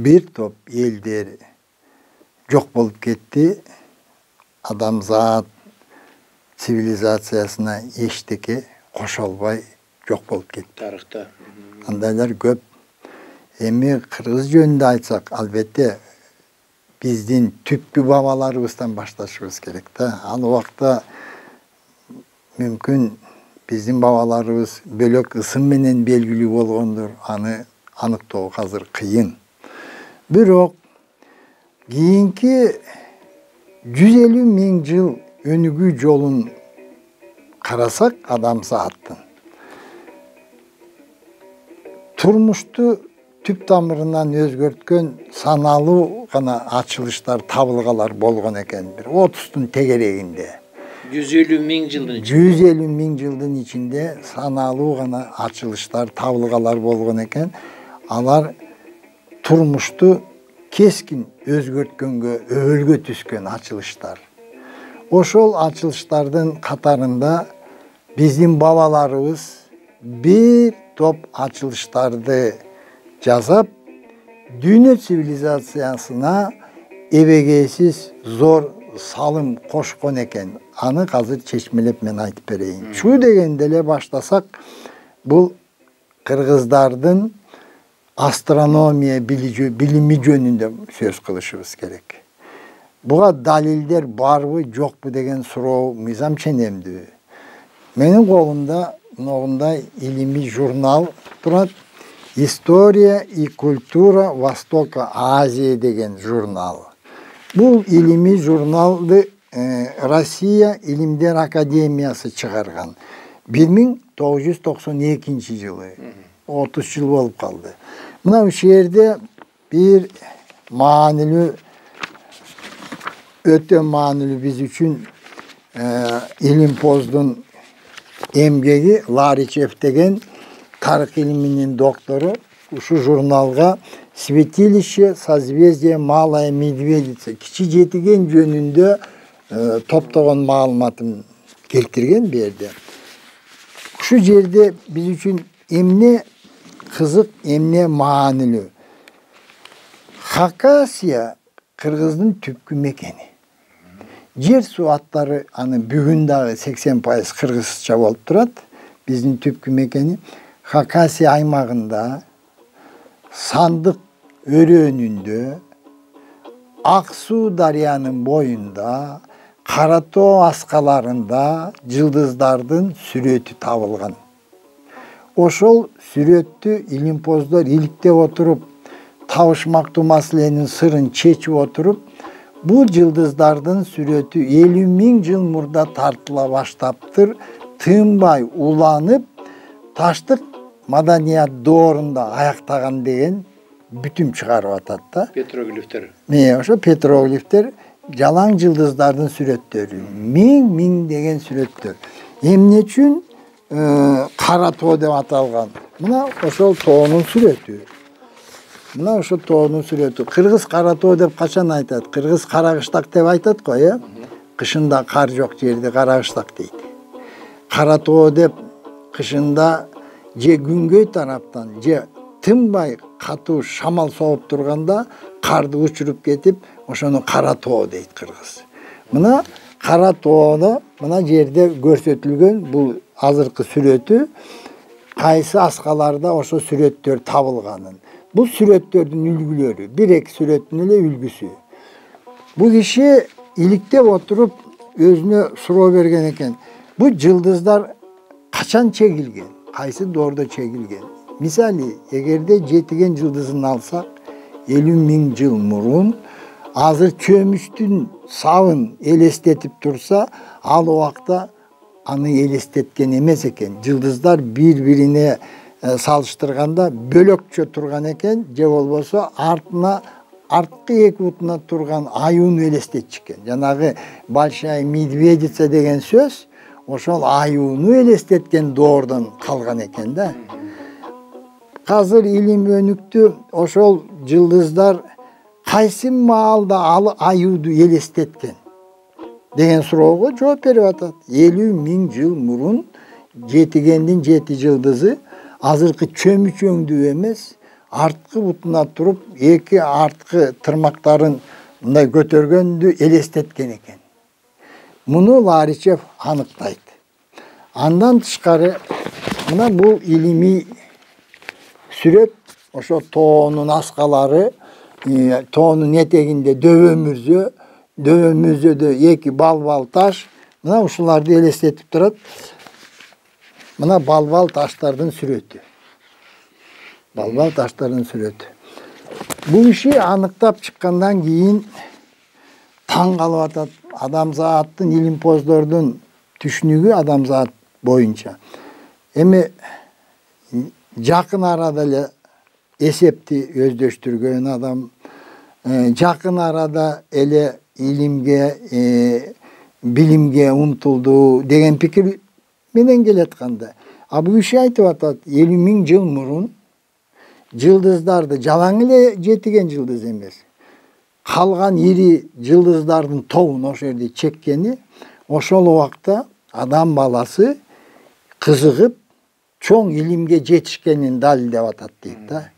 bir top elder yok bolup ketти. Адамзат цивилизациясына эчтеке кошо албай жок болуп кетти. Тарыхта. Андайлар көп. Эми кыргыз жөнүндө айтсак, албетте биздин түпкү бабаларыбыздан башташыбыз керек да. Ал убакта мүмкүн биздин бабаларыбыз бөлөк ысым менен белгилүү болгондур. Аны аныктоо азыр кыйын. Бирок кийинки 150 миң жыл өнүгүү жолун карасак, адамзаттын турмушту түп тамырынан өзгөрткөн саналуу гана ачылыштар, табылгалар болгон экен. Бир 30-тун тегерегинде. 150 миң жылдын ичинде. 150 миң жылдын ичинде саналуу гана ачылыштар, табылгалар болгон экен. Алар турмушту кескин өзгөрткөнгө, өбөлгө түскөн ачылыштар. Ошол ачылыштардын катарында биздин бабаларыбыз бир топ ачылыштарды жасап, дүйнө цивилизациясына эбегейсиз зор салым кошкон экен. Аны азыр чечмелеп мен айтып берейин. Чуу дегенде эле баштасак, бул кыргыздардын астрономия билими жөнүндө сөз кылышыбыз керек. Буга далилдер барбы, жокпу деген суроо мыйзам ченемдүү. Менин колумда мындай илимий журнал турат. История и культура Востока Азии деген журнал. Бул илимий журналды Россия Илимдер Академиясы чыгарган. 1992 жылы. 30 жыл болуп калды. Мына ушул жерде бир маанилүү, өтө маанилүү биз үчүн илимпоздун эмгеги Ларичев деген тарых илиминин доктору ушу журналга святилище созвездия Малая Медведица, кичи жетиген жөнүндө топтогон маалыматын келтирген бу жерде. Ушу жерде биз үчүн эмне кызык, эмне маанилүү? Хакасия кыргыздын түпкү мекени. Жер суу аттары аны бүгүн дагы 80% кыргызча болуп турат. Биздин түпкү мекени Хакасия аймагында, Сандык өрөөнүндө, Ак суу дарыянын боюнда, Кара тоо аскаларында жылдыздардын сүрөтү табылган. Ошол сүрөттү илимпоздор иликтеп отуруп, табышмактуу маселенин сырын чечип отуруп, бул жылдыздардын сүрөтү 50 миң жыл мурда тартыла баштаптыр, тынбай уланып, таштык маданият доорунда аяктаган деген бүтүм чыгарып атат да. Петроглифтер. Ошо петроглифтер жалаң жылдыздардын сүрөттөрү. Миң деген сүрөттөр. Эмне үчүн Кара тоо деп аталган? Мына ошол тоонун сүрөтү. Мына ошо тоонун сүрөтү. Кыргыз Кара тоо деп качан айтат? Кыргыз Карагыштак деп айтат го, Кышында кар жок жерди Карагыштак дейт. Кара тоо деп кышында же күнгөй тараптан, же тынбай катуу шамал согуп турганда карды учуруп кетип, ошону Кара тоо дейт кыргыз. Мына Кара тоону мына жерде көрсөтүлгөн бул азыркы сүрөтү, кайсы аскаларда ошо сүрөттөр табылганын. Бул сүрөттөрдүн үлгүлөрү, бир-эки сүрөттүн эле үлгүсү. Бул киши иликтеп отуруп өзүнө суроо берген экен. Бул жылдыздар качан чегилген? Кайсы доордо чегилген? Мисалы, эгерде жетиген жылдызын алсак, 50 миң жыл мурун, азыр чөмүчтүн сабын элестетип турса, ал убакта аны элестеткен эмес экен. Жылдыздар бири-бирине салыштырганда бөлөкчө турган экен, же болбосо арткы эки бутуна турган аюуну элестетчикен. Жанагы Большая Медведица деген сөз ошол аюуну элестеткен доордон калган экен да. Азыр илим өнүктү, ошол жылдыздар кайсы маалда ал аюуду элестеткен деген суроого жооп берип атат. 50 миң жыл мурун жетигендин 7 жылдызы азыркы чөмүч өңдүү эмес, artkı butuna turup eki artkı tırmaktарын mындай көтөргөндү элестеткен экен. Муну Ларичев аныктайт. Андан тышкары мына бул илимий сүрөт ошо тоонун аскалары, тоонун этегинде дөбөмүрзөдө эки балбал таш, мына ушуларды элестетип турат. Мына балбал таштардын сүрөтү. Балбал таштардын сүрөтү. Бул иши аныктап чыккандан кийин таң калып атат. Адамзаттын илимпоздордун түшүнүгү адамзат боюнча. Эми жакын арада эле эсепти өздөштүргөн адам, жакын арада эле илимге, билимге умтулду деген пикир менен келатканда. А бул иши айтып атат, 50.000 жыл мурун жылдыздарды жалаң эле жетиген жылдыз эмес. Калган ири жылдыздардын тобун ошол жерде чеккени, ошол убакта адам баласы кызыгып чоң илимге жетишкенин далилдеп атат дейт да.